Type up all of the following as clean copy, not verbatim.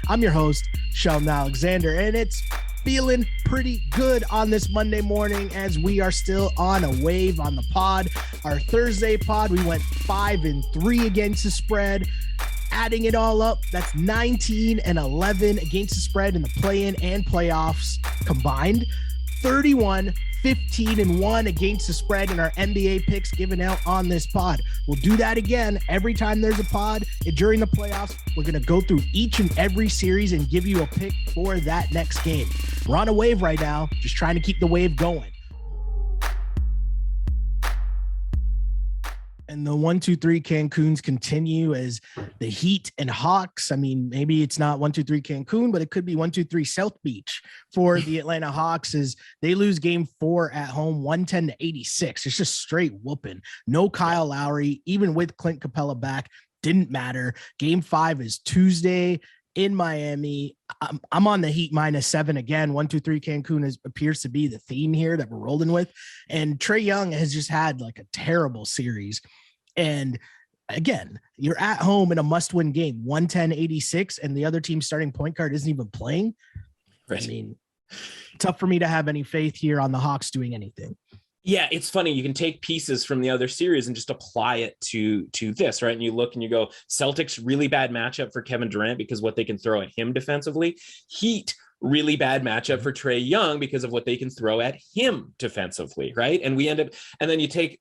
I'm your host, Sheldon Alexander, and it's feeling pretty good on this Monday morning as we are still on a wave on the pod. Our Thursday pod, we went 5-3 against the spread. Adding it all up, that's 19-11 against the spread in the play-in and playoffs combined. 31-15-1 against the spread in our NBA picks given out on this pod. We'll do that again every time there's a pod during the playoffs. We're going to go through each and every series and give you a pick for that next game. We're on a wave right now, just trying to keep the wave going. And the 1-2-3 Cancun's continue as the Heat and Hawks. I mean, maybe it's not 1-2-3 Cancun, but it could be 1-2-3 South Beach for the Atlanta Hawks as they lose game 4 at home, 110-86. It's just straight whooping. No Kyle Lowry, even with Clint Capella back, didn't matter. Game 5 is Tuesday in Miami. I'm on the Heat -7 again. 1-2-3 Cancun appears to be the theme here that we're rolling with. And Trae Young has just had like a terrible series. And again, you're at home in a must-win game, 110-86, and the other team's starting point guard isn't even playing. Right. I mean, tough for me to have any faith here on the Hawks doing anything. Yeah, it's funny. You can take pieces from the other series and just apply it to this, right? And you look and you go, Celtics, really bad matchup for Kevin Durant because what they can throw at him defensively. Heat, really bad matchup for Trae Young because of what they can throw at him defensively, right? And we end up, and then you take,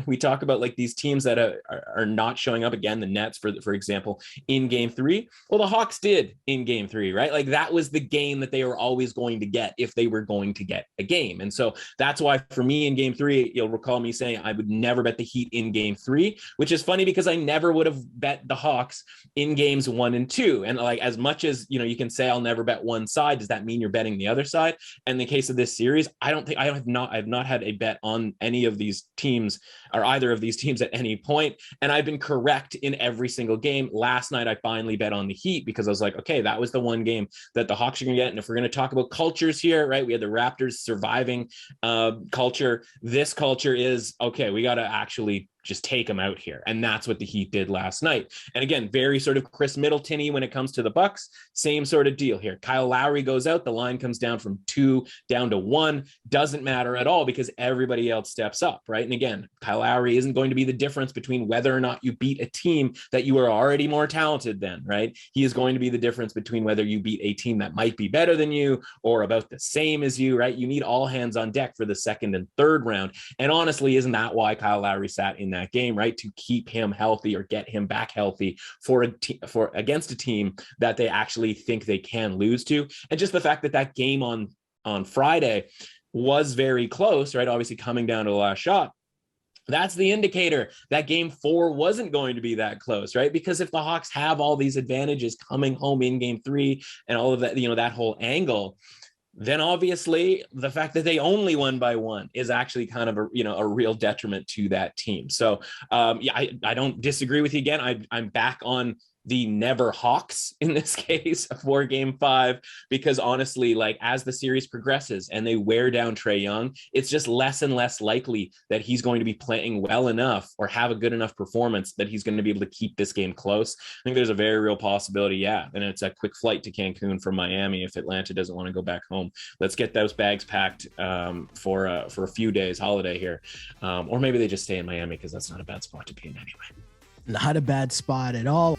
we talk about like these teams that are not showing up again, the Nets, for example, in game 3. Well, the Hawks did in game 3, right? Like that was the game that they were always going to get if they were going to get a game. And so that's why for me in game 3, you'll recall me saying I would never bet the Heat in game 3, which is funny because I never would have bet the Hawks in games 1 and 2. And like, as much as, you can say I'll never bet one side, does that mean you're betting the other side? And in the case of this series, I have not had a bet on any of these teams or either of these teams at any point. And I've been correct in every single game. Last night, I finally bet on the Heat because I was like, okay, that was the one game that the Hawks are going to get. And if we're going to talk about cultures here, right, we had the Raptors surviving culture. This culture is, okay, we got to actually just take them out here. And that's what the Heat did last night. And again, very sort of Chris Middleton-y when it comes to the Bucks. Same sort of deal here. Kyle Lowry goes out. The line comes down from 2 down to 1. Doesn't matter at all because everybody else steps up, right? And again, Kyle Lowry isn't going to be the difference between whether or not you beat a team that you are already more talented than, right? He is going to be the difference between whether you beat a team that might be better than you or about the same as you, right? You need all hands on deck for the second and third round. And honestly, isn't that why Kyle Lowry sat in that game, right? To keep him healthy or get him back healthy for against a team that they actually think they can lose to. And just the fact that that game on Friday was very close, right? Obviously coming down to the last shot. That's the indicator that game 4 wasn't going to be that close, right? Because if the Hawks have all these advantages coming home in game 3 and all of that, that whole angle, then obviously the fact that they only won by 1 is actually kind of a real detriment to that team. So I don't disagree with you again. I'm back on the never Hawks in this case for game 5, because honestly, like as the series progresses and they wear down Trae Young, it's just less and less likely that he's going to be playing well enough or have a good enough performance that he's going to be able to keep this game close. I think there's a very real possibility. Yeah. And it's a quick flight to Cancun from Miami. If Atlanta doesn't want to go back home, let's get those bags packed for a few days holiday here. Or maybe they just stay in Miami because that's not a bad spot to be in anyway. Not a bad spot at all.